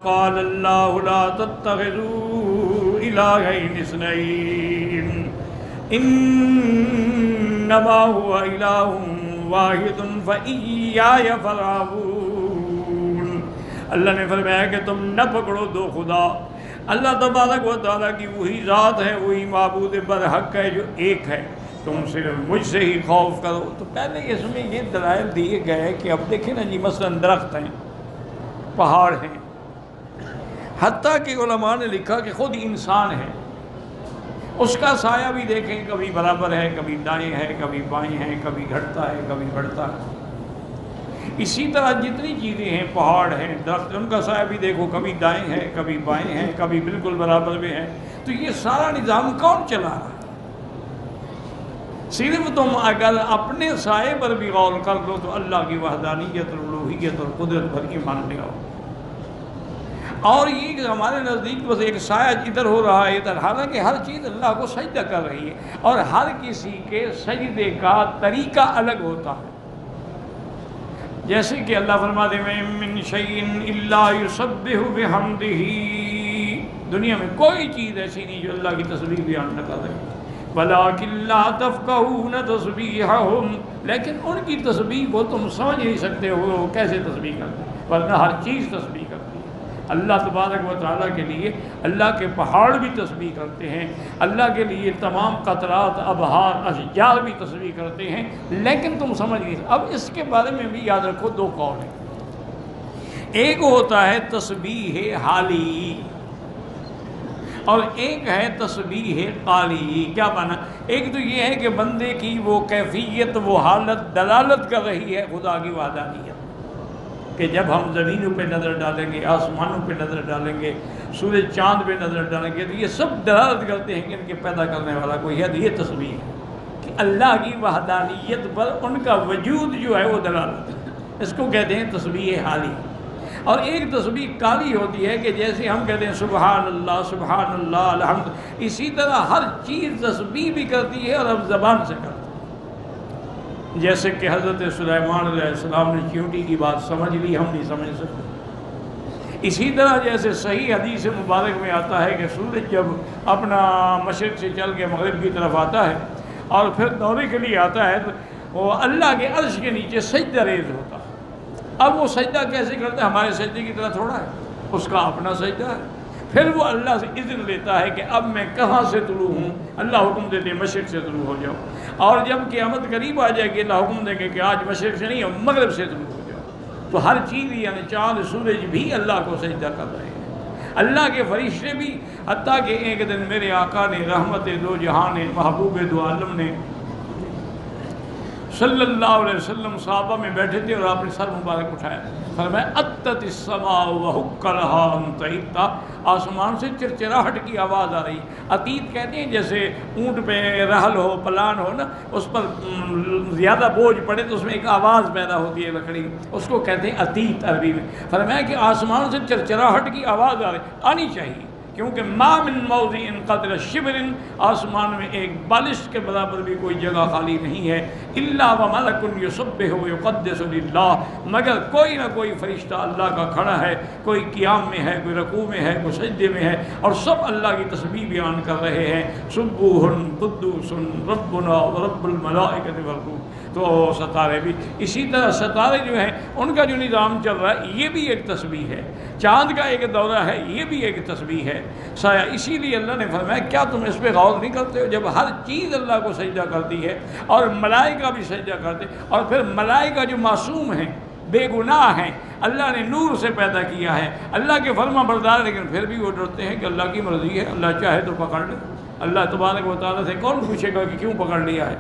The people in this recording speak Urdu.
قال اللہ لا تتخذوا الہین اثنین انما هو الہ واحد فایای فارہبون۔ اللہ نے فرمایا کہ تم نہ پکڑو دو خدا، اللہ تبارک و تعالیٰ کی وہی ذات ہے، وہی معبود برحق ہے جو ایک ہے، تم صرف مجھ سے ہی خوف کرو۔ تو پہلے اس میں یہ دلائل دیے گئے کہ اب دیکھیں نا جی، مثلا درخت ہیں، پہاڑ ہیں، حتیٰ کہ علماء نے لکھا کہ خود انسان ہے، اس کا سایہ بھی دیکھیں، کبھی برابر ہے، کبھی دائیں ہے، کبھی بائیں ہے، کبھی گھٹتا ہے، کبھی بڑھتا ہے۔ اسی طرح جتنی چیزیں ہیں، پہاڑ ہیں، درخت، ان کا سایہ بھی دیکھو، کبھی دائیں ہے، کبھی بائیں ہے، کبھی بالکل برابر میں ہے۔ تو یہ سارا نظام کون چلا رہا ہے؟ صرف تم اگر اپنے سائے پر بھی غور کر لو تو اللہ کی وحدانیت اور الوہیت اور قدرت پر ایمان لے آؤ۔ اور یہ کہ ہمارے نزدیک بس ایک سایہ ادھر ہو رہا ہے ادھر، حالانکہ ہر چیز اللہ کو سجدہ کر رہی ہے، اور ہر کسی کے سجدے کا طریقہ الگ ہوتا ہے۔ جیسے کہ اللہ فرماتے ہیں من شیء الا یسبح بحمدہ، دنیا میں کوئی چیز ایسی نہیں جو اللہ کی تسبیح بیان نہ کر رہی، وَلَٰكِن لَّا تَفْقَهُونَ تَسْبِيحَهُمْ، لیکن ان کی تسبیح کو تم سمجھ نہیں سکتے ہو وہ کیسے تسبیح کرتے ہیں، ورنہ ہر چیز تسبیح کرتی ہے۔ اللہ تبارک و تعالیٰ کے لیے اللہ کے پہاڑ بھی تسبیح کرتے ہیں، اللہ کے لیے تمام قطرات، ابحار، اشجار بھی تسبیح کرتے ہیں، لیکن تم سمجھ نہیں۔ اب اس کے بارے میں بھی یاد رکھو دو قول ہیں، ایک ہوتا ہے تسبیح حالی اور ایک ہے تسبیح قالی۔ کیا معنی؟ ایک تو یہ ہے کہ بندے کی وہ کیفیت، وہ حالت دلالت کر رہی ہے خدا کی وحدانیت، کہ جب ہم زمینوں پہ نظر ڈالیں گے، آسمانوں پہ نظر ڈالیں گے، سورج چاند پہ نظر ڈالیں گے، تو یہ سب دلالت کرتے ہیں کہ ان کے پیدا کرنے والا کوئی ہے۔ یہ تسبیح ہے کہ اللہ کی وحدانیت پر ان کا وجود جو ہے وہ دلالت ہے، اس کو کہتے ہیں تسبیح حالی۔ اور ایک تسبیح قالی ہوتی ہے کہ جیسے ہم کہتے ہیں سبحان اللہ الحمد، اسی طرح ہر چیز تسبیح بھی کرتی ہے اور اب زبان سے کرتی ہے۔ جیسے کہ حضرت سلیمان علیہ السلام نے چیونٹی کی بات سمجھ لی، ہم نہیں سمجھ سکتے۔ اسی طرح جیسے صحیح حدیث مبارک میں آتا ہے کہ سورج جب اپنا مشرق سے چل کے مغرب کی طرف آتا ہے اور پھر دورے کے لیے آتا ہے، تو وہ اللہ کے عرش کے نیچے سجدہ ریز ہوتا ہے۔ اب وہ سجدہ کیسے کرتا ہے؟ ہمارے سجدے کی طرح تھوڑا ہے، اس کا اپنا سجدہ ہے۔ پھر وہ اللہ سے اذن لیتا ہے کہ اب میں کہاں سے طلوع ہوں، اللہ حکم دیتے ہیں مشرق سے طلوع ہو جاؤ، اور جب قیامت قریب آ جائے گی اللہ حکم دیں گے کہ آج مشرق سے نہیں مغرب سے طلوع ہو جاؤ۔ تو ہر چیز یعنی چاند سورج بھی اللہ کو سجدہ کر رہے ہیں، اللہ کے فرشتے بھی، حتیٰ کہ ایک دن میرے آقا نے رحمت دو جہان نے، محبوب دو عالم نے صلی اللہ علیہ وسلم صحابہ میں بیٹھے تھے اور آپ نے سر مبارک اٹھایا، فرمایا اتت السماء وحق لها ان تئت، آسمان سے چرچراہٹ کی آواز آ رہی۔ عتیت کہتے ہیں جیسے اونٹ پہ رحل ہو، پلان ہو نا، اس پر زیادہ بوجھ پڑے تو اس میں ایک آواز پیدا ہوتی ہے لکڑی، اس کو کہتے ہیں عتیت عربی میں۔ فرمایا کہ آسمان سے چرچراہٹ کی آواز آ رہی، آنی چاہیے، کیونکہ ما من موضع قدر شبر، آسمان میں ایک بالش کے برابر بھی کوئی جگہ خالی نہیں ہے، الا وملک یسبح ویقدس للہ، مگر کوئی نہ کوئی فرشتہ اللہ کا کھڑا ہے، کوئی قیام میں ہے، کوئی رکوع میں ہے، کوئی سجدے میں ہے، اور سب اللہ کی تسبیح بیان کر رہے ہیں، سبوح قدوس ربنا ورب الملائکۃ والروح۔ تو ستارے بھی اسی طرح، ستارے جو ہیں ان کا جو نظام چل رہا ہے یہ بھی ایک تسبیح ہے، چاند کا ایک دورہ ہے یہ بھی ایک تسبیح ہے، سایہ۔ اسی لیے اللہ نے فرمایا کیا تم اس پہ غور نہیں کرتے ہو؟ جب ہر چیز اللہ کو سجدہ کرتی ہے اور ملائکہ بھی سجدہ کرتے، اور پھر ملائکہ جو معصوم ہیں، بے گناہ ہیں، اللہ نے نور سے پیدا کیا ہے، اللہ کے فرما بردار، لیکن پھر بھی وہ ڈرتے ہیں کہ اللہ کی مرضی ہے، اللہ چاہے تو پکڑ لے۔ اللہ تبارک و تعالیٰ سے کون پوچھے گا کہ کیوں پکڑ لیا ہے؟